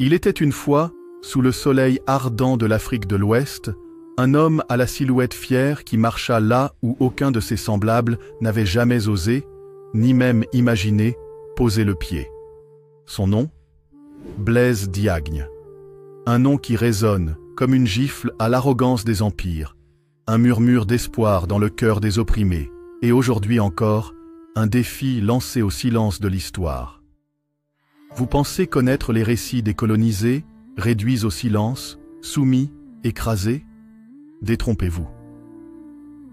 Il était une fois, sous le soleil ardent de l'Afrique de l'Ouest, un homme à la silhouette fière qui marcha là où aucun de ses semblables n'avait jamais osé, ni même imaginé, poser le pied. Son nom ? Blaise Diagne. Un nom qui résonne, comme une gifle à l'arrogance des empires, un murmure d'espoir dans le cœur des opprimés, et aujourd'hui encore, un défi lancé au silence de l'histoire. Vous pensez connaître les récits des colonisés, réduits au silence, soumis, écrasés ? Détrompez-vous.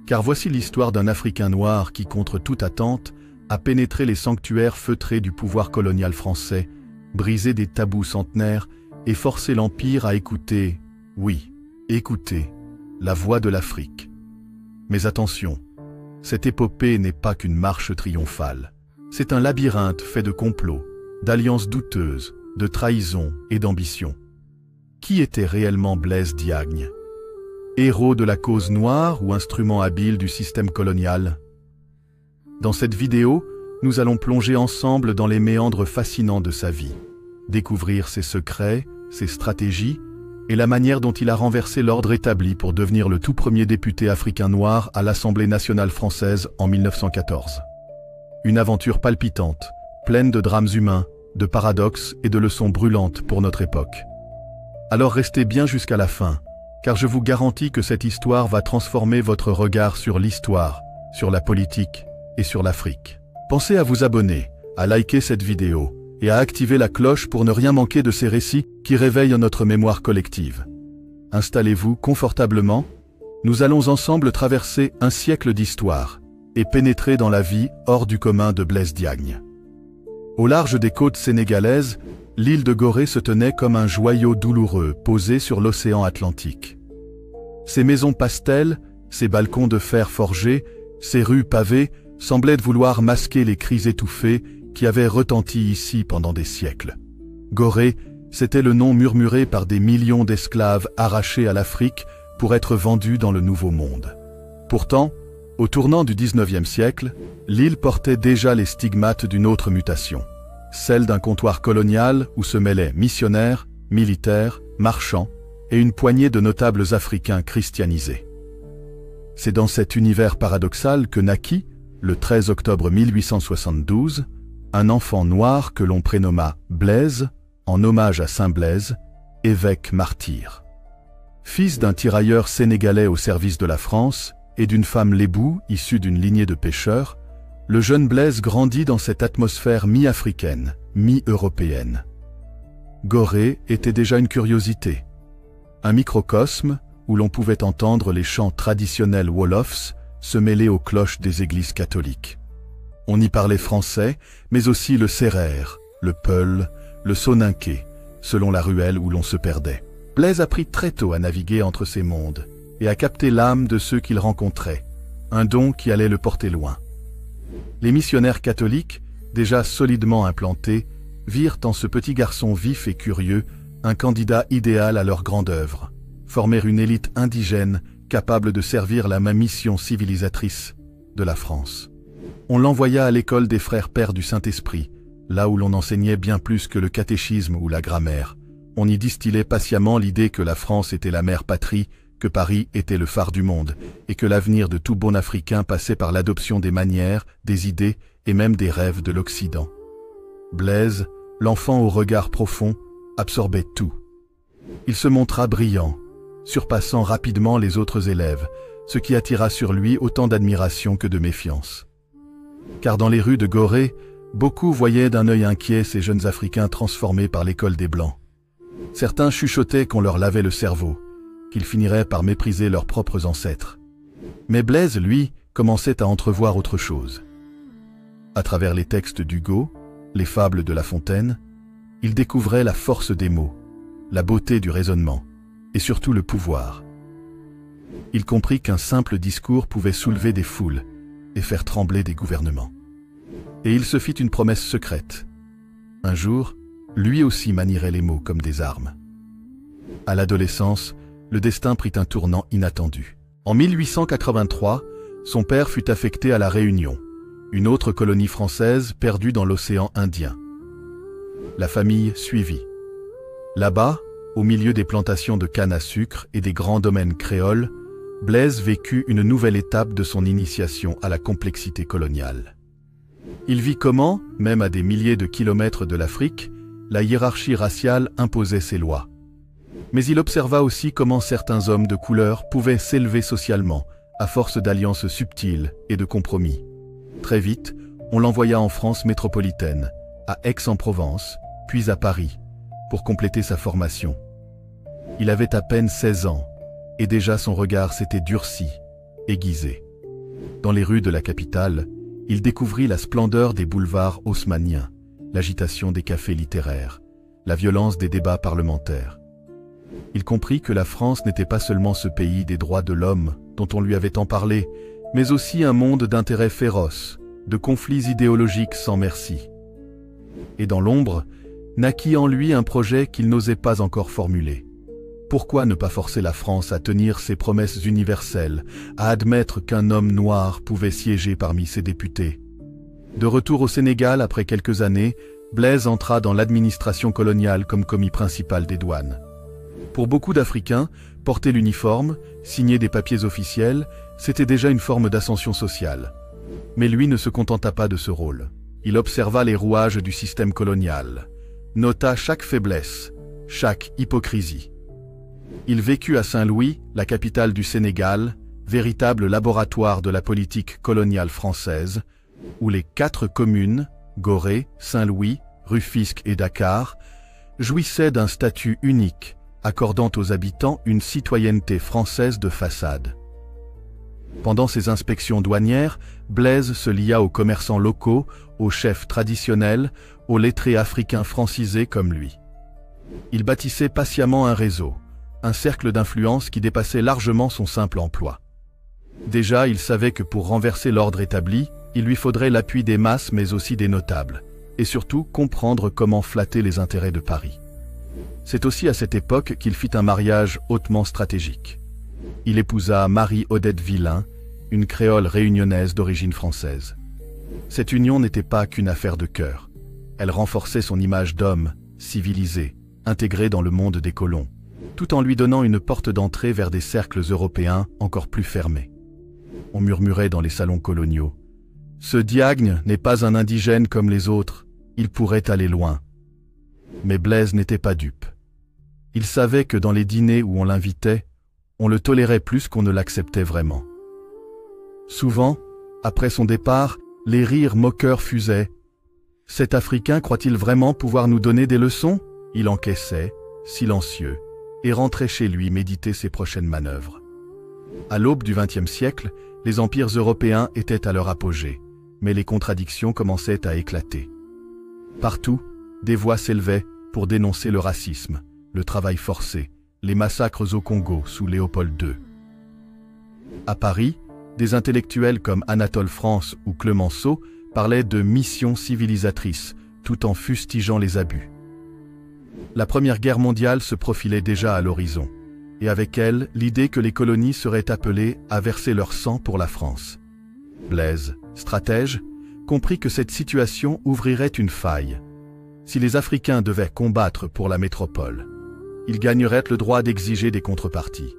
Car voici l'histoire d'un Africain noir qui, contre toute attente, a pénétré les sanctuaires feutrés du pouvoir colonial français, brisé des tabous centenaires et forcé l'Empire à écouter, oui, écouter, la voix de l'Afrique. Mais attention, cette épopée n'est pas qu'une marche triomphale. C'est un labyrinthe fait de complots, d'alliances douteuses, de trahisons et d'ambitions. Qui était réellement Blaise Diagne ? Héros de la cause noire ou instrument habile du système colonial ? Dans cette vidéo, nous allons plonger ensemble dans les méandres fascinants de sa vie, découvrir ses secrets, ses stratégies et la manière dont il a renversé l'ordre établi pour devenir le tout premier député africain noir à l'Assemblée nationale française en 1914. Une aventure palpitante, pleine de drames humains, de paradoxes et de leçons brûlantes pour notre époque. Alors restez bien jusqu'à la fin, car je vous garantis que cette histoire va transformer votre regard sur l'histoire, sur la politique et sur l'Afrique. Pensez à vous abonner, à liker cette vidéo et à activer la cloche pour ne rien manquer de ces récits qui réveillent notre mémoire collective. Installez-vous confortablement, nous allons ensemble traverser un siècle d'histoire et pénétrer dans la vie hors du commun de Blaise Diagne. Au large des côtes sénégalaises, l'île de Gorée se tenait comme un joyau douloureux posé sur l'océan Atlantique. Ses maisons pastel, ses balcons de fer forgé, ses rues pavées semblaient vouloir masquer les cris étouffés qui avaient retenti ici pendant des siècles. Gorée, c'était le nom murmuré par des millions d'esclaves arrachés à l'Afrique pour être vendus dans le Nouveau Monde. Pourtant, au tournant du XIXe siècle, l'île portait déjà les stigmates d'une autre mutation, celle d'un comptoir colonial où se mêlaient missionnaires, militaires, marchands et une poignée de notables africains christianisés. C'est dans cet univers paradoxal que naquit, le 13 octobre 1872, un enfant noir que l'on prénomma Blaise, en hommage à Saint Blaise, évêque martyr. Fils d'un tirailleur sénégalais au service de la France et d'une femme lébou issue d'une lignée de pêcheurs, le jeune Blaise grandit dans cette atmosphère mi-africaine, mi-européenne. Gorée était déjà une curiosité, un microcosme où l'on pouvait entendre les chants traditionnels wolofs se mêler aux cloches des églises catholiques. On y parlait français, mais aussi le sérère, le peul, le soninké, selon la ruelle où l'on se perdait. Blaise apprit très tôt à naviguer entre ces mondes et à capter l'âme de ceux qu'il rencontrait, un don qui allait le porter loin. Les missionnaires catholiques, déjà solidement implantés, virent en ce petit garçon vif et curieux un candidat idéal à leur grande œuvre, former une élite indigène capable de servir la même mission civilisatrice de la France. On l'envoya à l'école des frères pères du Saint-Esprit, là où l'on enseignait bien plus que le catéchisme ou la grammaire. On y distillait patiemment l'idée que la France était la mère patrie, que Paris était le phare du monde, et que l'avenir de tout bon Africain passait par l'adoption des manières, des idées et même des rêves de l'Occident. Blaise, l'enfant au regard profond, absorbait tout. Il se montra brillant, surpassant rapidement les autres élèves, ce qui attira sur lui autant d'admiration que de méfiance. Car dans les rues de Gorée, beaucoup voyaient d'un œil inquiet ces jeunes Africains transformés par l'école des Blancs. Certains chuchotaient qu'on leur lavait le cerveau, qu'ils finiraient par mépriser leurs propres ancêtres. Mais Blaise, lui, commençait à entrevoir autre chose. À travers les textes d'Hugo, les fables de La Fontaine, il découvrait la force des mots, la beauté du raisonnement, et surtout le pouvoir. Il comprit qu'un simple discours pouvait soulever des foules et faire trembler des gouvernements. Et il se fit une promesse secrète. Un jour, lui aussi manierait les mots comme des armes. À l'adolescence, le destin prit un tournant inattendu. En 1883, son père fut affecté à La Réunion, une autre colonie française perdue dans l'océan Indien. La famille suivit. Là-bas, au milieu des plantations de canne à sucre et des grands domaines créoles, Blaise vécut une nouvelle étape de son initiation à la complexité coloniale. Il vit comment, même à des milliers de kilomètres de l'Afrique, la hiérarchie raciale imposait ses lois. Mais il observa aussi comment certains hommes de couleur pouvaient s'élever socialement, à force d'alliances subtiles et de compromis. Très vite, on l'envoya en France métropolitaine, à Aix-en-Provence, puis à Paris, pour compléter sa formation. Il avait à peine 16 ans, et déjà son regard s'était durci, aiguisé. Dans les rues de la capitale, il découvrit la splendeur des boulevards haussmanniens, l'agitation des cafés littéraires, la violence des débats parlementaires. Il comprit que la France n'était pas seulement ce pays des droits de l'homme dont on lui avait tant parlé, mais aussi un monde d'intérêts féroces, de conflits idéologiques sans merci. Et dans l'ombre, naquit en lui un projet qu'il n'osait pas encore formuler. Pourquoi ne pas forcer la France à tenir ses promesses universelles, à admettre qu'un homme noir pouvait siéger parmi ses députés? De retour au Sénégal après quelques années, Blaise entra dans l'administration coloniale comme commis principal des douanes. Pour beaucoup d'Africains, porter l'uniforme, signer des papiers officiels, c'était déjà une forme d'ascension sociale. Mais lui ne se contenta pas de ce rôle. Il observa les rouages du système colonial, nota chaque faiblesse, chaque hypocrisie. Il vécut à Saint-Louis, la capitale du Sénégal, véritable laboratoire de la politique coloniale française, où les 4 communes, Gorée, Saint-Louis, Rufisque et Dakar, jouissaient d'un statut unique, accordant aux habitants une citoyenneté française de façade. Pendant ses inspections douanières, Blaise se lia aux commerçants locaux, aux chefs traditionnels, aux lettrés africains francisés comme lui. Il bâtissait patiemment un réseau, un cercle d'influence qui dépassait largement son simple emploi. Déjà, il savait que pour renverser l'ordre établi, il lui faudrait l'appui des masses mais aussi des notables, et surtout comprendre comment flatter les intérêts de Paris. C'est aussi à cette époque qu'il fit un mariage hautement stratégique. Il épousa Marie-Odette Villain, une créole réunionnaise d'origine française. Cette union n'était pas qu'une affaire de cœur. Elle renforçait son image d'homme, civilisé, intégré dans le monde des colons, tout en lui donnant une porte d'entrée vers des cercles européens encore plus fermés. On murmurait dans les salons coloniaux. « Ce Diagne n'est pas un indigène comme les autres, il pourrait aller loin. » Mais Blaise n'était pas dupe. Il savait que dans les dîners où on l'invitait, on le tolérait plus qu'on ne l'acceptait vraiment. Souvent, après son départ, les rires moqueurs fusaient. « Cet Africain croit-il vraiment pouvoir nous donner des leçons ?» Il encaissait, silencieux, et rentrait chez lui méditer ses prochaines manœuvres. À l'aube du XXe siècle, les empires européens étaient à leur apogée, mais les contradictions commençaient à éclater. Partout, des voix s'élevaient pour dénoncer le racisme, le travail forcé, les massacres au Congo sous Léopold II. À Paris, des intellectuels comme Anatole France ou Clemenceau parlaient de mission civilisatrice, tout en fustigeant les abus. La Première Guerre mondiale se profilait déjà à l'horizon, et avec elle, l'idée que les colonies seraient appelées à verser leur sang pour la France. Blaise, stratège, comprit que cette situation ouvrirait une faille. Si les Africains devaient combattre pour la métropole, ils gagneraient le droit d'exiger des contreparties.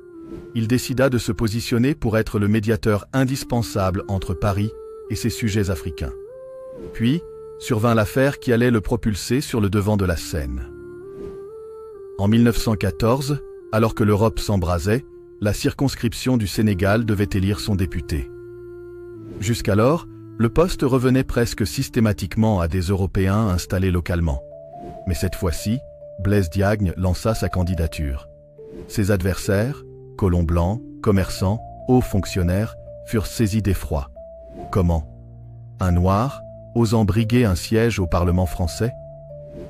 Il décida de se positionner pour être le médiateur indispensable entre Paris et ses sujets africains. Puis, survint l'affaire qui allait le propulser sur le devant de la scène. En 1914, alors que l'Europe s'embrasait, la circonscription du Sénégal devait élire son député. Jusqu'alors, le poste revenait presque systématiquement à des Européens installés localement. Mais cette fois-ci, Blaise Diagne lança sa candidature. Ses adversaires, colons blancs, commerçants, hauts fonctionnaires, furent saisis d'effroi. Comment? Un noir, osant briguer un siège au Parlement français?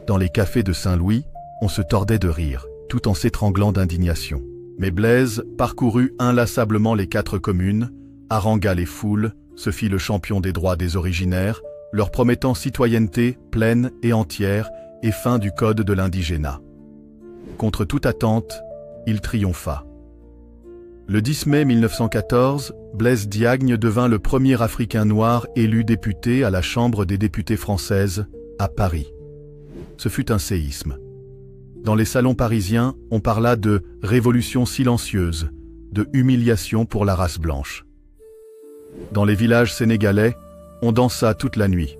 Dans les cafés de Saint-Louis, on se tordait de rire, tout en s'étranglant d'indignation. Mais Blaise parcourut inlassablement les 4 communes, harangua les foules, se fit le champion des droits des originaires, leur promettant citoyenneté pleine et entière et fin du code de l'indigénat. Contre toute attente, il triompha. Le 10 mai 1914, Blaise Diagne devint le premier Africain noir élu député à la Chambre des députés française, à Paris. Ce fut un séisme. Dans les salons parisiens, on parla de « révolution silencieuse », de « humiliation pour la race blanche ». Dans les villages sénégalais, on dansa toute la nuit.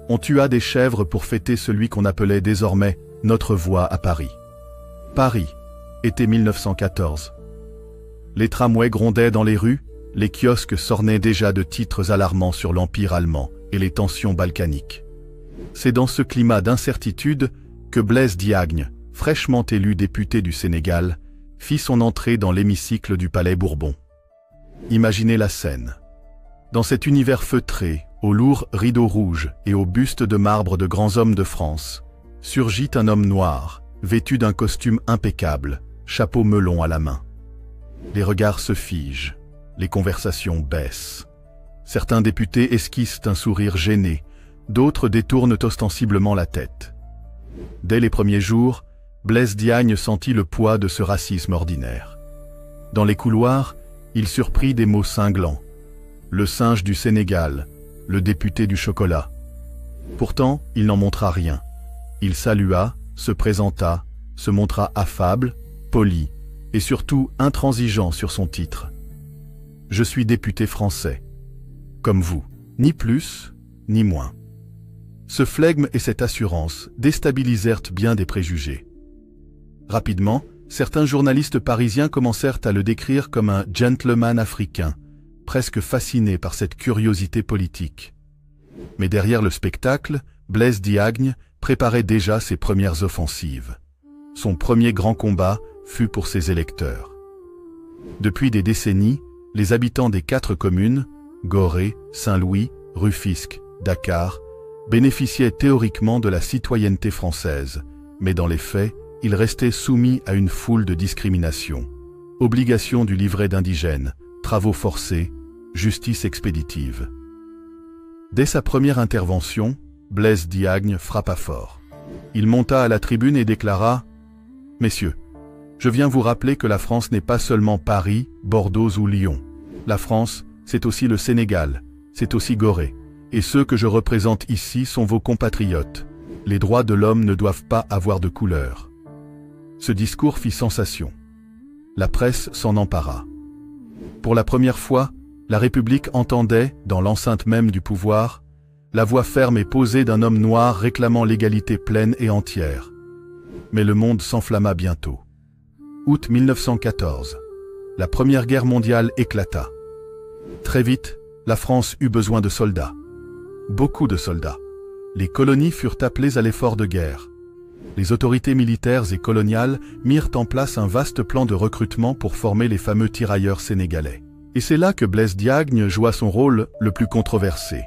On tua des chèvres pour fêter celui qu'on appelait désormais « notre voix à Paris ». Paris, été 1914. Les tramways grondaient dans les rues, les kiosques s'ornaient déjà de titres alarmants sur l'Empire allemand et les tensions balkaniques. C'est dans ce climat d'incertitude que Blaise Diagne, fraîchement élu député du Sénégal, fit son entrée dans l'hémicycle du Palais Bourbon. Imaginez la scène. Dans cet univers feutré, aux lourds rideaux rouges et aux bustes de marbre de grands hommes de France, surgit un homme noir, vêtu d'un costume impeccable, chapeau melon à la main. Les regards se figent, les conversations baissent. Certains députés esquissent un sourire gêné, d'autres détournent ostensiblement la tête. Dès les premiers jours, Blaise Diagne sentit le poids de ce racisme ordinaire. Dans les couloirs, il surprit des mots cinglants. Le singe du Sénégal, le député du chocolat. Pourtant, il n'en montra rien. Il salua, se présenta, se montra affable, poli, et surtout intransigeant sur son titre. « Je suis député français. Comme vous, ni plus, ni moins. » Ce flegme et cette assurance déstabilisèrent bien des préjugés. Rapidement, certains journalistes parisiens commencèrent à le décrire comme un gentleman africain, presque fasciné par cette curiosité politique. Mais derrière le spectacle, Blaise Diagne préparait déjà ses premières offensives. Son premier grand combat fut pour ses électeurs. Depuis des décennies, les habitants des 4 communes, Gorée, Saint-Louis, Rufisque, Dakar, bénéficiaient théoriquement de la citoyenneté française, mais dans les faits, ils restaient soumis à une foule de discriminations. Obligation du livret d'indigène, travaux forcés, justice expéditive. Dès sa première intervention, Blaise Diagne frappa fort. Il monta à la tribune et déclara « Messieurs, je viens vous rappeler que la France n'est pas seulement Paris, Bordeaux ou Lyon. La France, c'est aussi le Sénégal, c'est aussi Gorée. Et ceux que je représente ici sont vos compatriotes. Les droits de l'homme ne doivent pas avoir de couleur. » Ce discours fit sensation. La presse s'en empara. Pour la première fois, la République entendait, dans l'enceinte même du pouvoir, la voix ferme et posée d'un homme noir réclamant l'égalité pleine et entière. Mais le monde s'enflamma bientôt. Août 1914. La Première Guerre mondiale éclata. Très vite, la France eut besoin de soldats. Beaucoup de soldats. Les colonies furent appelées à l'effort de guerre. Les autorités militaires et coloniales mirent en place un vaste plan de recrutement pour former les fameux tirailleurs sénégalais. Et c'est là que Blaise Diagne joua son rôle le plus controversé.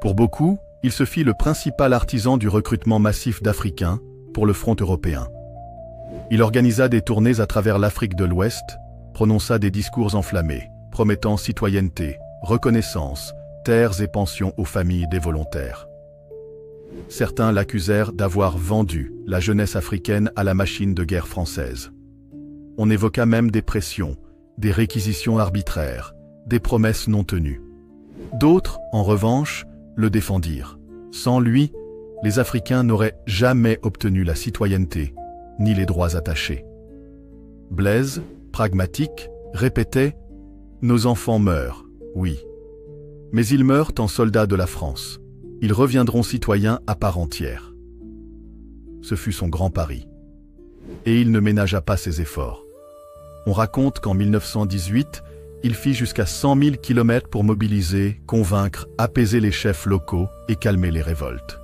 Pour beaucoup, il se fit le principal artisan du recrutement massif d'Africains pour le front européen. Il organisa des tournées à travers l'Afrique de l'Ouest, prononça des discours enflammés, promettant citoyenneté, reconnaissance, terres et pensions aux familles des volontaires. Certains l'accusèrent d'avoir vendu la jeunesse africaine à la machine de guerre française. On évoqua même des pressions, des réquisitions arbitraires, des promesses non tenues. D'autres, en revanche, le défendirent. Sans lui, les Africains n'auraient jamais obtenu la citoyenneté, ni les droits attachés. Blaise, pragmatique, répétait « Nos enfants meurent, oui. Mais ils meurent en soldats de la France. Ils reviendront citoyens à part entière. » Ce fut son grand pari. Et il ne ménagea pas ses efforts. On raconte qu'en 1918, il fit jusqu'à 100 000 kilomètres pour mobiliser, convaincre, apaiser les chefs locaux et calmer les révoltes.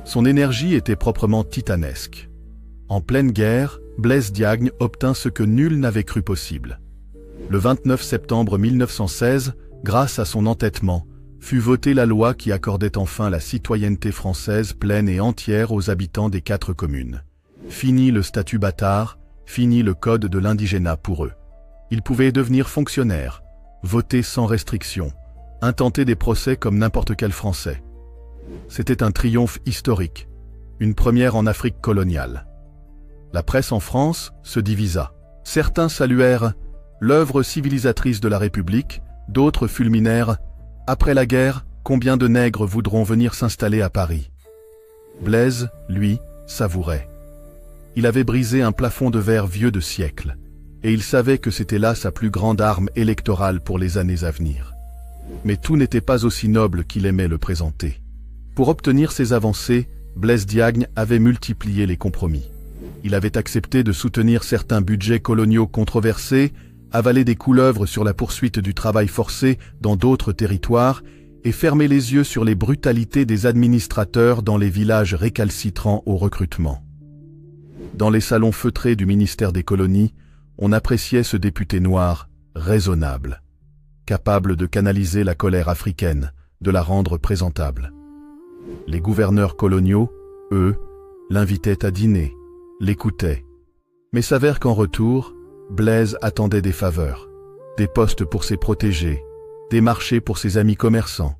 Son énergie était proprement titanesque. En pleine guerre, Blaise Diagne obtint ce que nul n'avait cru possible. Le 29 septembre 1916, grâce à son entêtement, fut votée la loi qui accordait enfin la citoyenneté française pleine et entière aux habitants des 4 communes. Fini le statut bâtard, fini le code de l'indigénat pour eux. Ils pouvaient devenir fonctionnaires, voter sans restriction, intenter des procès comme n'importe quel Français. C'était un triomphe historique, une première en Afrique coloniale. La presse en France se divisa. Certains saluèrent l'œuvre civilisatrice de la République, d'autres fulminèrent « Après la guerre, combien de nègres voudront venir s'installer à Paris ?» Blaise, lui, savourait. Il avait brisé un plafond de verre vieux de siècles, et il savait que c'était là sa plus grande arme électorale pour les années à venir. Mais tout n'était pas aussi noble qu'il aimait le présenter. Pour obtenir ces avancées, Blaise Diagne avait multiplié les compromis. Il avait accepté de soutenir certains budgets coloniaux controversés, avalé des couleuvres sur la poursuite du travail forcé dans d'autres territoires et fermé les yeux sur les brutalités des administrateurs dans les villages récalcitrants au recrutement. Dans les salons feutrés du ministère des colonies, on appréciait ce député noir raisonnable, capable de canaliser la colère africaine, de la rendre présentable. Les gouverneurs coloniaux, eux, l'invitaient à dîner, l'écoutaient. Mais s'avère qu'en retour, Blaise attendait des faveurs, des postes pour ses protégés, des marchés pour ses amis commerçants,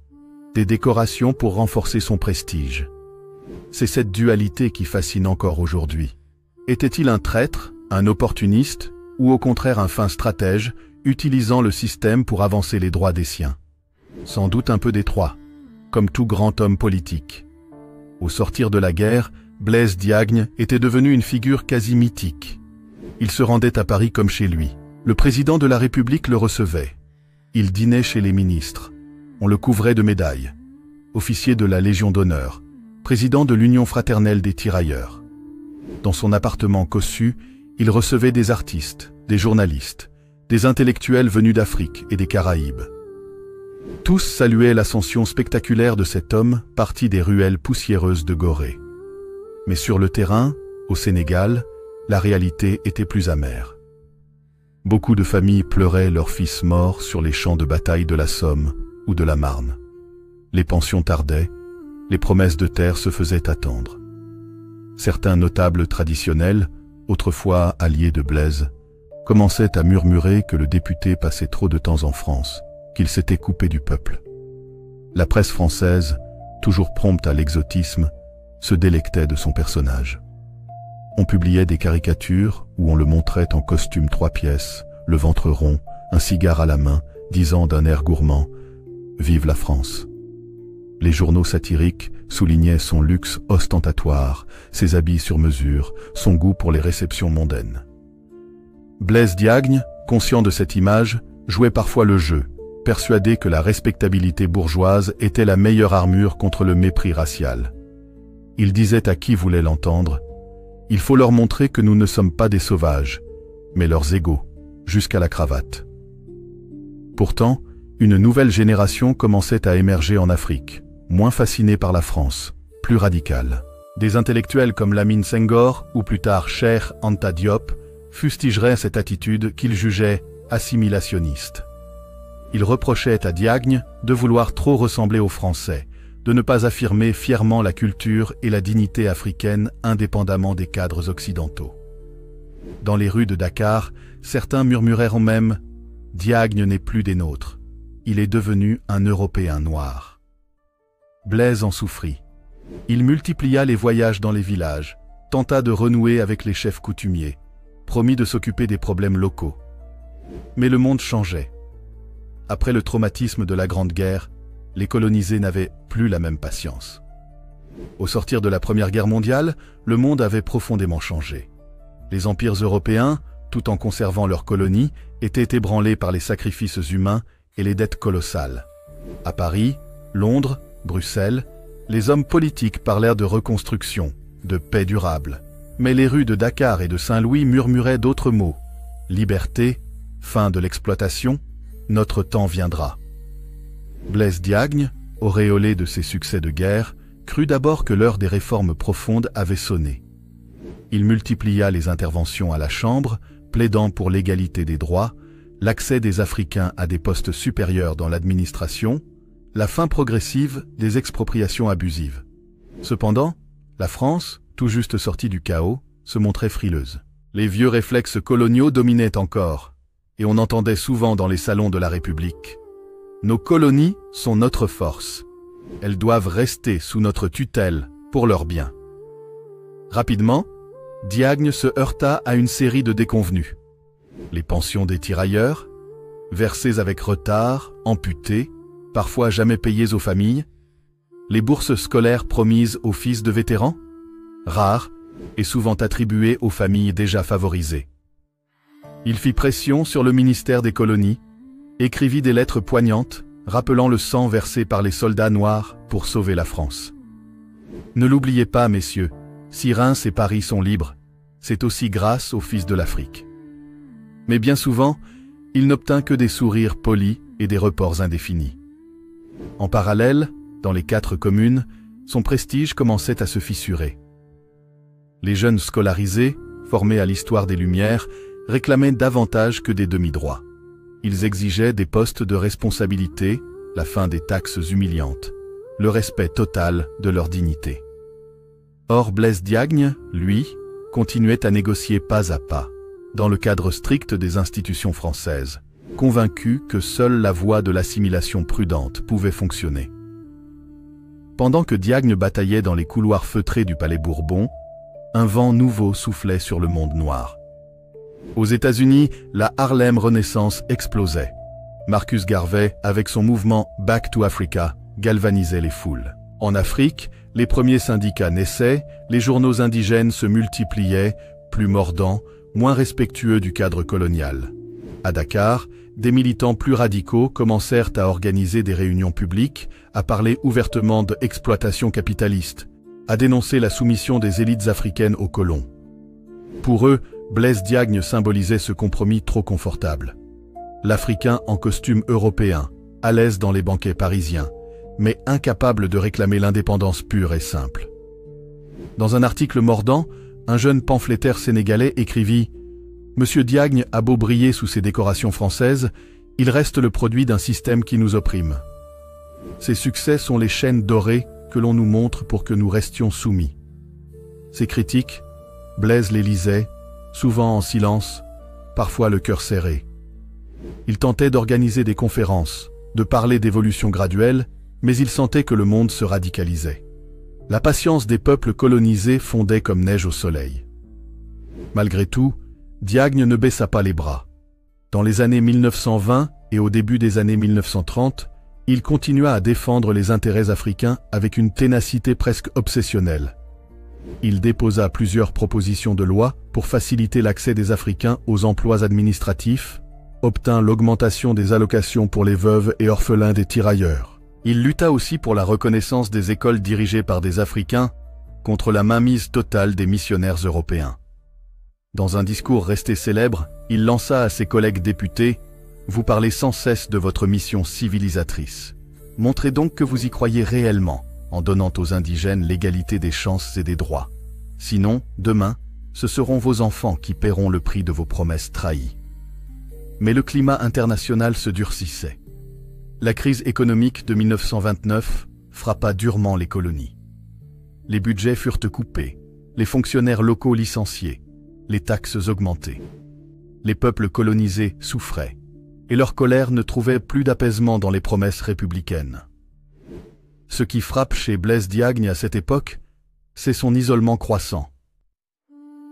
des décorations pour renforcer son prestige. C'est cette dualité qui fascine encore aujourd'hui. Était-il un traître, un opportuniste, ou au contraire un fin stratège, utilisant le système pour avancer les droits des siens? Sans doute un peu des trois, comme tout grand homme politique. Au sortir de la guerre, Blaise Diagne était devenu une figure quasi mythique. Il se rendait à Paris comme chez lui. Le président de la République le recevait. Il dînait chez les ministres. On le couvrait de médailles. Officier de la Légion d'honneur, président de l'Union fraternelle des tirailleurs. Dans son appartement cossu, il recevait des artistes, des journalistes, des intellectuels venus d'Afrique et des Caraïbes. Tous saluaient l'ascension spectaculaire de cet homme parti des ruelles poussiéreuses de Gorée. Mais sur le terrain, au Sénégal, la réalité était plus amère. Beaucoup de familles pleuraient leurs fils morts sur les champs de bataille de la Somme ou de la Marne. Les pensions tardaient, les promesses de terre se faisaient attendre. Certains notables traditionnels, autrefois alliés de Blaise, commençaient à murmurer que le député passait trop de temps en France, qu'il s'était coupé du peuple. La presse française, toujours prompte à l'exotisme, se délectait de son personnage. On publiait des caricatures où on le montrait en costume 3 pièces, le ventre rond, un cigare à la main, disant d'un air gourmand « Vive la France ». Les journaux satiriques soulignaient son luxe ostentatoire, ses habits sur mesure, son goût pour les réceptions mondaines. Blaise Diagne, conscient de cette image, jouait parfois le jeu, persuadé que la respectabilité bourgeoise était la meilleure armure contre le mépris racial. Il disait à qui voulait l'entendre « Il faut leur montrer que nous ne sommes pas des sauvages, mais leurs égaux, jusqu'à la cravate ». Pourtant, une nouvelle génération commençait à émerger en Afrique, moins fascinée par la France, plus radicale. Des intellectuels comme Lamine Senghor ou plus tard Cheikh Anta Diop fustigeraient cette attitude qu'ils jugeaient assimilationniste. Ils reprochaient à Diagne de vouloir trop ressembler aux Français, de ne pas affirmer fièrement la culture et la dignité africaine indépendamment des cadres occidentaux. Dans les rues de Dakar, certains murmurèrent même « Diagne n'est plus des nôtres, il est devenu un Européen noir ». Blaise en souffrit. Il multiplia les voyages dans les villages, tenta de renouer avec les chefs coutumiers, promit de s'occuper des problèmes locaux. Mais le monde changeait. Après le traumatisme de la Grande Guerre, les colonisés n'avaient plus la même patience. Au sortir de la Première Guerre mondiale, le monde avait profondément changé. Les empires européens, tout en conservant leurs colonies, étaient ébranlés par les sacrifices humains et les dettes colossales. À Paris, Londres, Bruxelles, les hommes politiques parlèrent de reconstruction, de paix durable. Mais les rues de Dakar et de Saint-Louis murmuraient d'autres mots. Liberté, fin de l'exploitation, notre temps viendra. Blaise Diagne, auréolé de ses succès de guerre, crut d'abord que l'heure des réformes profondes avait sonné. Il multiplia les interventions à la Chambre, plaidant pour l'égalité des droits, l'accès des Africains à des postes supérieurs dans l'administration, la fin progressive des expropriations abusives. Cependant, la France, tout juste sortie du chaos, se montrait frileuse. Les vieux réflexes coloniaux dominaient encore, et on entendait souvent dans les salons de la République « Nos colonies sont notre force. Elles doivent rester sous notre tutelle pour leur bien. » Rapidement, Diagne se heurta à une série de déconvenues. Les pensions des tirailleurs, versées avec retard, amputées, parfois jamais payées aux familles, les bourses scolaires promises aux fils de vétérans, rares et souvent attribués aux familles déjà favorisées. Il fit pression sur le ministère des colonies, écrivit des lettres poignantes, rappelant le sang versé par les soldats noirs pour sauver la France. Ne l'oubliez pas, messieurs, si Reims et Paris sont libres, c'est aussi grâce aux fils de l'Afrique. Mais bien souvent, il n'obtint que des sourires polis et des reports indéfinis. En parallèle, dans les 4 communes, son prestige commençait à se fissurer. Les jeunes scolarisés, formés à l'histoire des Lumières, réclamaient davantage que des demi-droits. Ils exigeaient des postes de responsabilité, la fin des taxes humiliantes, le respect total de leur dignité. Or Blaise Diagne, lui, continuait à négocier pas à pas, dans le cadre strict des institutions françaises, convaincu que seule la voie de l'assimilation prudente pouvait fonctionner. Pendant que Diagne bataillait dans les couloirs feutrés du Palais Bourbon, un vent nouveau soufflait sur le monde noir. Aux États-Unis, la Harlem Renaissance explosait. Marcus Garvey, avec son mouvement Back to Africa, galvanisait les foules. En Afrique, les premiers syndicats naissaient, les journaux indigènes se multipliaient, plus mordants, moins respectueux du cadre colonial. À Dakar, des militants plus radicaux commencèrent à organiser des réunions publiques, à parler ouvertement d'exploitation capitaliste, à dénoncer la soumission des élites africaines aux colons. Pour eux, Blaise Diagne symbolisait ce compromis trop confortable. L'Africain en costume européen, à l'aise dans les banquets parisiens, mais incapable de réclamer l'indépendance pure et simple. Dans un article mordant, un jeune pamphlétaire sénégalais écrivit « Monsieur Diagne a beau briller sous ses décorations françaises, il reste le produit d'un système qui nous opprime. Ses succès sont les chaînes dorées que l'on nous montre pour que nous restions soumis. » Ces critiques, Blaise les lisait, souvent en silence, parfois le cœur serré. Il tentait d'organiser des conférences, de parler d'évolution graduelle, mais il sentait que le monde se radicalisait. La patience des peuples colonisés fondait comme neige au soleil. Malgré tout, Diagne ne baissa pas les bras. Dans les années 1920 et au début des années 1930, il continua à défendre les intérêts africains avec une ténacité presque obsessionnelle. Il déposa plusieurs propositions de loi pour faciliter l'accès des Africains aux emplois administratifs, obtint l'augmentation des allocations pour les veuves et orphelins des tirailleurs. Il lutta aussi pour la reconnaissance des écoles dirigées par des Africains contre la mainmise totale des missionnaires européens. Dans un discours resté célèbre, il lança à ses collègues députés « Vous parlez sans cesse de votre mission civilisatrice. Montrez donc que vous y croyez réellement, en donnant aux indigènes l'égalité des chances et des droits. Sinon, demain, ce seront vos enfants qui paieront le prix de vos promesses trahies. » Mais le climat international se durcissait. La crise économique de 1929 frappa durement les colonies. Les budgets furent coupés, les fonctionnaires locaux licenciés, les taxes augmentées. Les peuples colonisés souffraient, et leur colère ne trouvait plus d'apaisement dans les promesses républicaines. Ce qui frappe chez Blaise Diagne à cette époque, c'est son isolement croissant.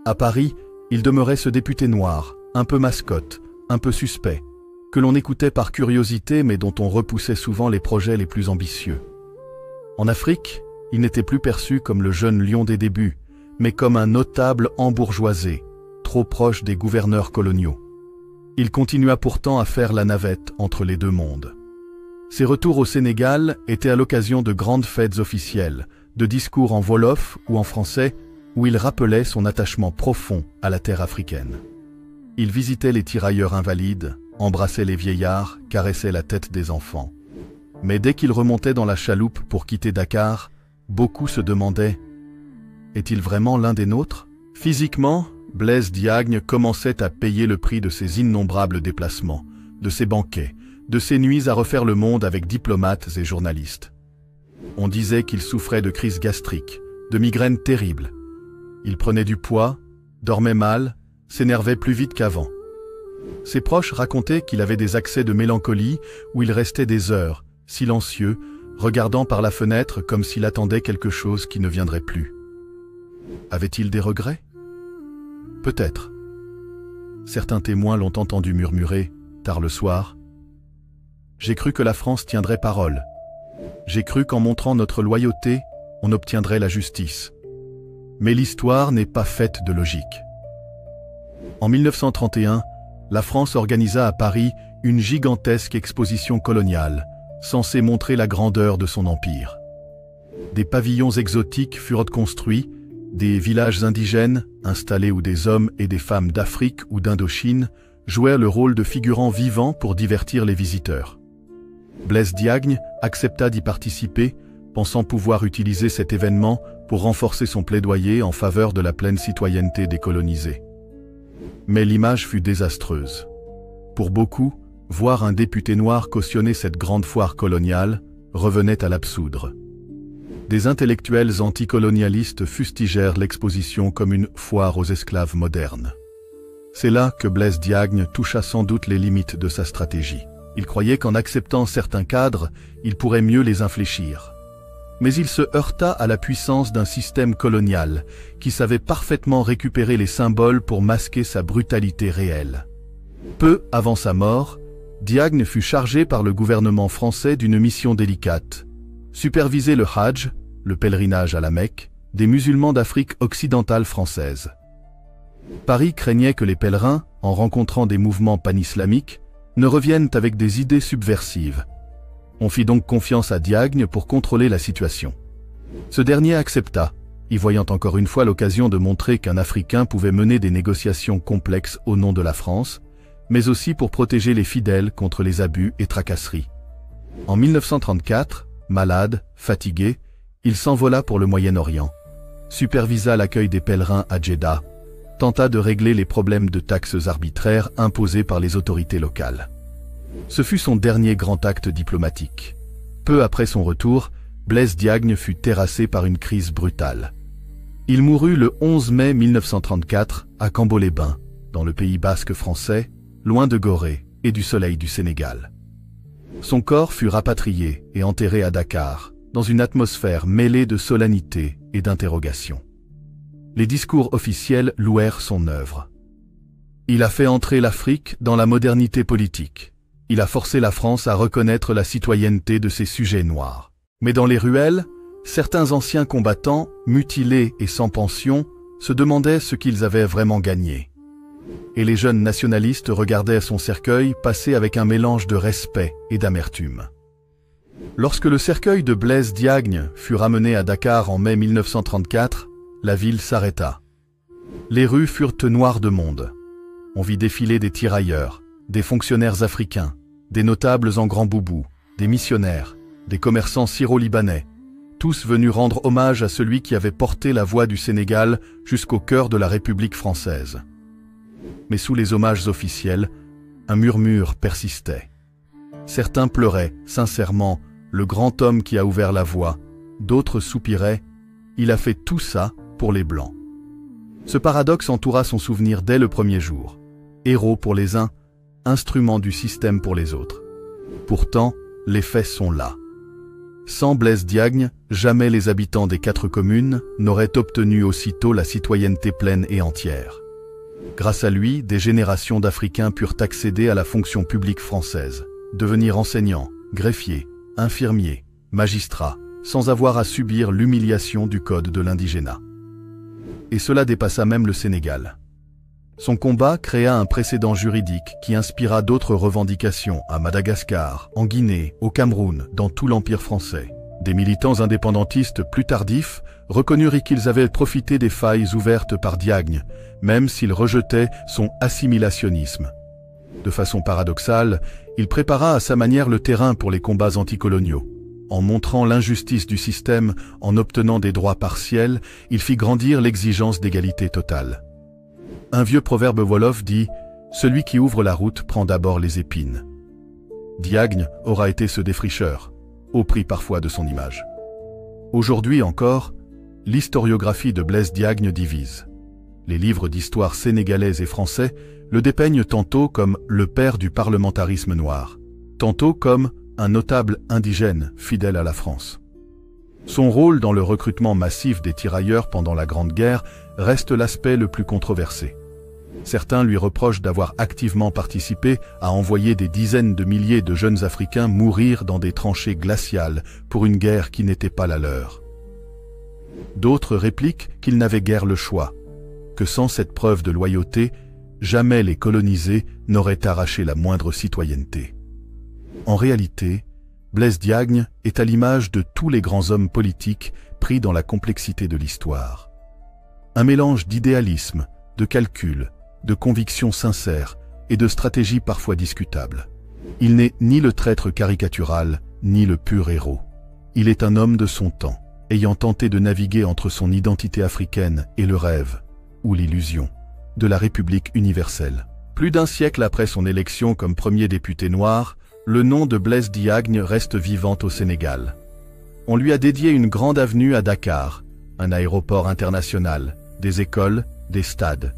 À Paris, il demeurait ce député noir, un peu mascotte, un peu suspect, que l'on écoutait par curiosité mais dont on repoussait souvent les projets les plus ambitieux. En Afrique, il n'était plus perçu comme le jeune lion des débuts, mais comme un notable embourgeoisé, trop proche des gouverneurs coloniaux. Il continua pourtant à faire la navette entre les deux mondes. Ses retours au Sénégal étaient à l'occasion de grandes fêtes officielles, de discours en wolof ou en français, où il rappelait son attachement profond à la terre africaine. Il visitait les tirailleurs invalides, embrassait les vieillards, caressait la tête des enfants. Mais dès qu'il remontait dans la chaloupe pour quitter Dakar, beaucoup se demandaient « Est-il vraiment l'un des nôtres ?» Physiquement, Blaise Diagne commençait à payer le prix de ses innombrables déplacements, de ses banquets, de ses nuits à refaire le monde avec diplomates et journalistes. On disait qu'il souffrait de crises gastriques, de migraines terribles. Il prenait du poids, dormait mal, s'énervait plus vite qu'avant. Ses proches racontaient qu'il avait des accès de mélancolie où il restait des heures, silencieux, regardant par la fenêtre comme s'il attendait quelque chose qui ne viendrait plus. Avait-il des regrets? Peut-être. Certains témoins l'ont entendu murmurer, tard le soir, « J'ai cru que la France tiendrait parole. J'ai cru qu'en montrant notre loyauté, on obtiendrait la justice. Mais l'histoire n'est pas faite de logique. En 1931, la France organisa à Paris une gigantesque exposition coloniale, censée montrer la grandeur de son empire. Des pavillons exotiques furent construits, des villages indigènes, installés où des hommes et des femmes d'Afrique ou d'Indochine jouèrent le rôle de figurants vivants pour divertir les visiteurs. Blaise Diagne accepta d'y participer, pensant pouvoir utiliser cet événement pour renforcer son plaidoyer en faveur de la pleine citoyenneté des colonisés. Mais l'image fut désastreuse. Pour beaucoup, voir un député noir cautionner cette grande foire coloniale revenait à l'absoudre. Des intellectuels anticolonialistes fustigèrent l'exposition comme une foire aux esclaves modernes. C'est là que Blaise Diagne toucha sans doute les limites de sa stratégie. Il croyait qu'en acceptant certains cadres, il pourrait mieux les infléchir. Mais il se heurta à la puissance d'un système colonial qui savait parfaitement récupérer les symboles pour masquer sa brutalité réelle. Peu avant sa mort, Diagne fut chargé par le gouvernement français d'une mission délicate: superviser le Hajj, le pèlerinage à la Mecque, des musulmans d'Afrique occidentale française. Paris craignait que les pèlerins, en rencontrant des mouvements panislamiques, ne reviennent avec des idées subversives. On fit donc confiance à Diagne pour contrôler la situation. Ce dernier accepta, y voyant encore une fois l'occasion de montrer qu'un Africain pouvait mener des négociations complexes au nom de la France, mais aussi pour protéger les fidèles contre les abus et tracasseries. En 1934, malade, fatigué, il s'envola pour le Moyen-Orient, supervisa l'accueil des pèlerins à Djeddah, tenta de régler les problèmes de taxes arbitraires imposées par les autorités locales. Ce fut son dernier grand acte diplomatique. Peu après son retour, Blaise Diagne fut terrassé par une crise brutale. Il mourut le 11 mai 1934 à Cambo-les-Bains, dans le Pays basque français, loin de Gorée et du soleil du Sénégal. Son corps fut rapatrié et enterré à Dakar, dans une atmosphère mêlée de solennité et d'interrogation. Les discours officiels louèrent son œuvre. Il a fait entrer l'Afrique dans la modernité politique. Il a forcé la France à reconnaître la citoyenneté de ses sujets noirs. Mais dans les ruelles, certains anciens combattants, mutilés et sans pension, se demandaient ce qu'ils avaient vraiment gagné. Et les jeunes nationalistes regardaient son cercueil passer avec un mélange de respect et d'amertume. Lorsque le cercueil de Blaise Diagne fut ramené à Dakar en mai 1934, la ville s'arrêta. Les rues furent noires de monde. On vit défiler des tirailleurs, des fonctionnaires africains, des notables en grand boubou, des missionnaires, des commerçants syro-libanais, tous venus rendre hommage à celui qui avait porté la voix du Sénégal jusqu'au cœur de la République française. Mais sous les hommages officiels, un murmure persistait. Certains pleuraient, sincèrement, le grand homme qui a ouvert la voie, d'autres soupiraient, il a fait tout ça pour les Blancs. Ce paradoxe entoura son souvenir dès le premier jour. Héros pour les uns, instrument du système pour les autres. Pourtant, les faits sont là. Sans Blaise Diagne, jamais les habitants des 4 communes n'auraient obtenu aussitôt la citoyenneté pleine et entière. Grâce à lui, des générations d'Africains purent accéder à la fonction publique française, devenir enseignants, greffiers, infirmiers, magistrats, sans avoir à subir l'humiliation du code de l'indigénat. Et cela dépassa même le Sénégal. Son combat créa un précédent juridique qui inspira d'autres revendications à Madagascar, en Guinée, au Cameroun, dans tout l'Empire français. Des militants indépendantistes plus tardifs reconnurent qu'ils avaient profité des failles ouvertes par Diagne, même s'ils rejetaient son assimilationnisme. De façon paradoxale, il prépara à sa manière le terrain pour les combats anticoloniaux. En montrant l'injustice du système, en obtenant des droits partiels, il fit grandir l'exigence d'égalité totale. Un vieux proverbe wolof dit « Celui qui ouvre la route prend d'abord les épines ». Diagne aura été ce défricheur, au prix parfois de son image. Aujourd'hui encore, l'historiographie de Blaise Diagne divise. Les livres d'histoire sénégalais et français le dépeignent tantôt comme le père du parlementarisme noir, tantôt comme un notable indigène fidèle à la France. Son rôle dans le recrutement massif des tirailleurs pendant la Grande Guerre reste l'aspect le plus controversé. Certains lui reprochent d'avoir activement participé à envoyer des dizaines de milliers de jeunes Africains mourir dans des tranchées glaciales pour une guerre qui n'était pas la leur. D'autres répliquent qu'il n'avait guère le choix, que sans cette preuve de loyauté, jamais les colonisés n'auraient arraché la moindre citoyenneté. En réalité, Blaise Diagne est à l'image de tous les grands hommes politiques pris dans la complexité de l'histoire. Un mélange d'idéalisme, de calcul, de convictions sincères et de stratégies parfois discutables. Il n'est ni le traître caricatural, ni le pur héros. Il est un homme de son temps, ayant tenté de naviguer entre son identité africaine et le rêve, ou l'illusion, de la République universelle. Plus d'un siècle après son élection comme premier député noir, le nom de Blaise Diagne reste vivant au Sénégal. On lui a dédié une grande avenue à Dakar, un aéroport international, des écoles, des stades.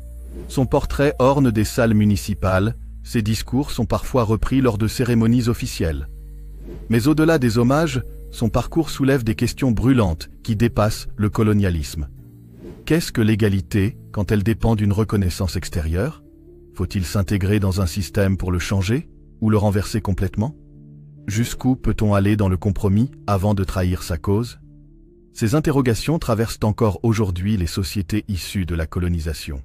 Son portrait orne des salles municipales, ses discours sont parfois repris lors de cérémonies officielles. Mais au-delà des hommages, son parcours soulève des questions brûlantes qui dépassent le colonialisme. Qu'est-ce que l'égalité quand elle dépend d'une reconnaissance extérieure? Faut-il s'intégrer dans un système pour le changer ou le renverser complètement? Jusqu'où peut-on aller dans le compromis avant de trahir sa cause? Ces interrogations traversent encore aujourd'hui les sociétés issues de la colonisation.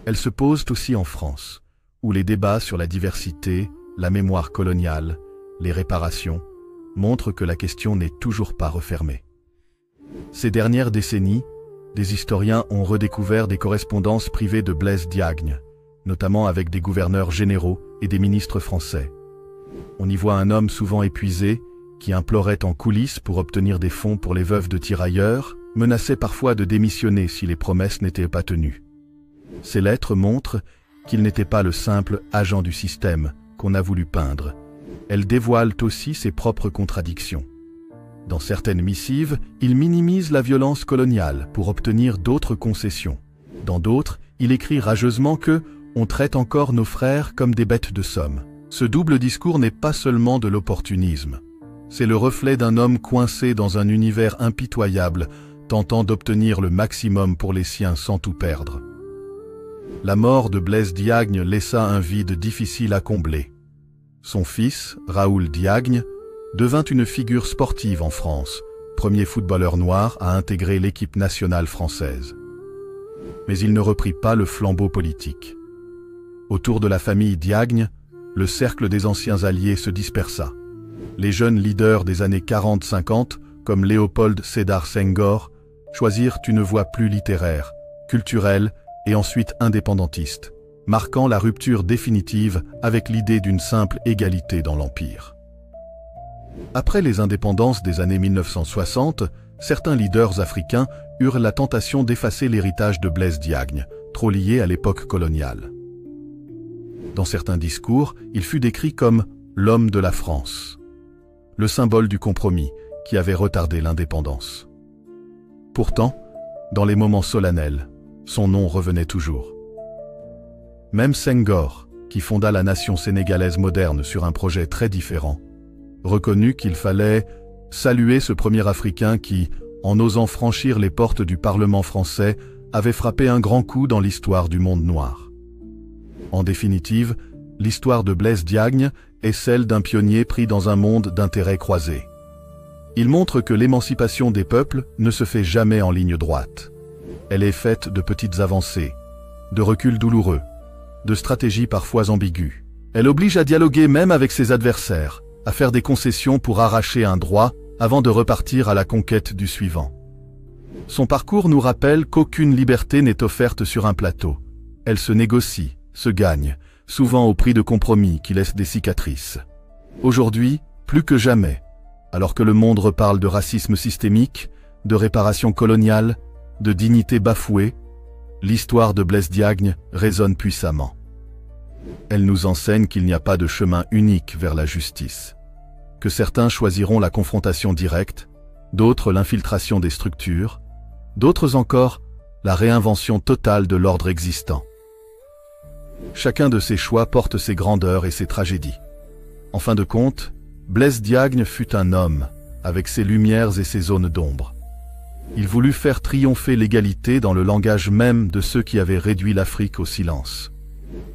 Elles se posent aussi en France, où les débats sur la diversité, la mémoire coloniale, les réparations, montrent que la question n'est toujours pas refermée. Ces dernières décennies, des historiens ont redécouvert des correspondances privées de Blaise Diagne, notamment avec des gouverneurs généraux et des ministres français. On y voit un homme souvent épuisé, qui implorait en coulisses pour obtenir des fonds pour les veuves de tirailleurs, menaçait parfois de démissionner si les promesses n'étaient pas tenues. Ces lettres montrent qu'il n'était pas le simple agent du système qu'on a voulu peindre. Elles dévoilent aussi ses propres contradictions. Dans certaines missives, il minimise la violence coloniale pour obtenir d'autres concessions. Dans d'autres, il écrit rageusement que « on traite encore nos frères comme des bêtes de somme ». Ce double discours n'est pas seulement de l'opportunisme. C'est le reflet d'un homme coincé dans un univers impitoyable, tentant d'obtenir le maximum pour les siens sans tout perdre. La mort de Blaise Diagne laissa un vide difficile à combler. Son fils, Raoul Diagne, devint une figure sportive en France, premier footballeur noir à intégrer l'équipe nationale française. Mais il ne reprit pas le flambeau politique. Autour de la famille Diagne, le cercle des anciens alliés se dispersa. Les jeunes leaders des années 40-50, comme Léopold Sédar Senghor, choisirent une voie plus littéraire, culturelle et ensuite indépendantiste, marquant la rupture définitive avec l'idée d'une simple égalité dans l'Empire. Après les indépendances des années 1960, certains leaders africains eurent la tentation d'effacer l'héritage de Blaise Diagne, trop lié à l'époque coloniale. Dans certains discours, il fut décrit comme « l'homme de la France », le symbole du compromis qui avait retardé l'indépendance. Pourtant, dans les moments solennels, son nom revenait toujours. Même Senghor, qui fonda la nation sénégalaise moderne sur un projet très différent, reconnut qu'il fallait saluer ce premier Africain qui, en osant franchir les portes du Parlement français, avait frappé un grand coup dans l'histoire du monde noir. En définitive, l'histoire de Blaise Diagne est celle d'un pionnier pris dans un monde d'intérêts croisés. Il montre que l'émancipation des peuples ne se fait jamais en ligne droite. Elle est faite de petites avancées, de reculs douloureux, de stratégies parfois ambiguës. Elle oblige à dialoguer même avec ses adversaires, à faire des concessions pour arracher un droit avant de repartir à la conquête du suivant. Son parcours nous rappelle qu'aucune liberté n'est offerte sur un plateau. Elle se négocie, se gagne, souvent au prix de compromis qui laissent des cicatrices. Aujourd'hui, plus que jamais, alors que le monde reparle de racisme systémique, de réparation coloniale, de dignité bafouée, l'histoire de Blaise Diagne résonne puissamment. Elle nous enseigne qu'il n'y a pas de chemin unique vers la justice, que certains choisiront la confrontation directe, d'autres l'infiltration des structures, d'autres encore la réinvention totale de l'ordre existant. Chacun de ces choix porte ses grandeurs et ses tragédies. En fin de compte, Blaise Diagne fut un homme, avec ses lumières et ses zones d'ombre. Il voulut faire triompher l'égalité dans le langage même de ceux qui avaient réduit l'Afrique au silence.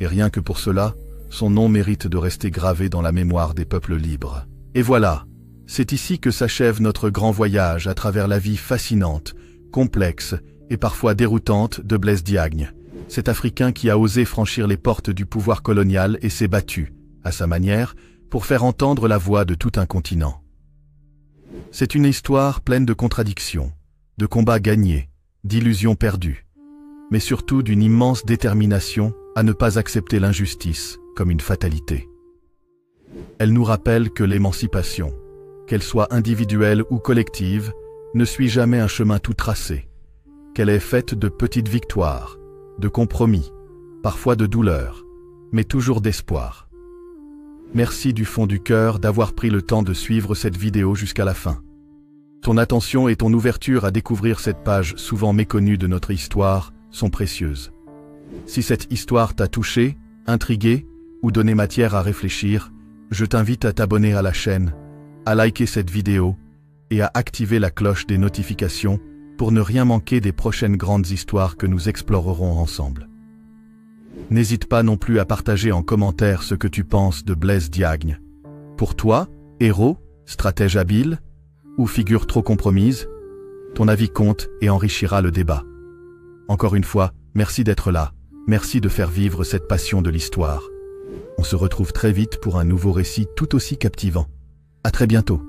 Et rien que pour cela, son nom mérite de rester gravé dans la mémoire des peuples libres. Et voilà, c'est ici que s'achève notre grand voyage à travers la vie fascinante, complexe et parfois déroutante de Blaise Diagne, cet Africain qui a osé franchir les portes du pouvoir colonial et s'est battu, à sa manière, pour faire entendre la voix de tout un continent. C'est une histoire pleine de contradictions, de combats gagnés, d'illusions perdues, mais surtout d'une immense détermination à ne pas accepter l'injustice comme une fatalité. Elle nous rappelle que l'émancipation, qu'elle soit individuelle ou collective, ne suit jamais un chemin tout tracé, qu'elle est faite de petites victoires, de compromis, parfois de douleurs, mais toujours d'espoir. Merci du fond du cœur d'avoir pris le temps de suivre cette vidéo jusqu'à la fin. Ton attention et ton ouverture à découvrir cette page souvent méconnue de notre histoire sont précieuses. Si cette histoire t'a touché, intrigué ou donné matière à réfléchir, je t'invite à t'abonner à la chaîne, à liker cette vidéo et à activer la cloche des notifications pour ne rien manquer des prochaines grandes histoires que nous explorerons ensemble. N'hésite pas non plus à partager en commentaire ce que tu penses de Blaise Diagne. Pour toi, héros, stratège habile ou figure trop compromise, ton avis compte et enrichira le débat. Encore une fois, merci d'être là, merci de faire vivre cette passion de l'histoire. On se retrouve très vite pour un nouveau récit tout aussi captivant. À très bientôt.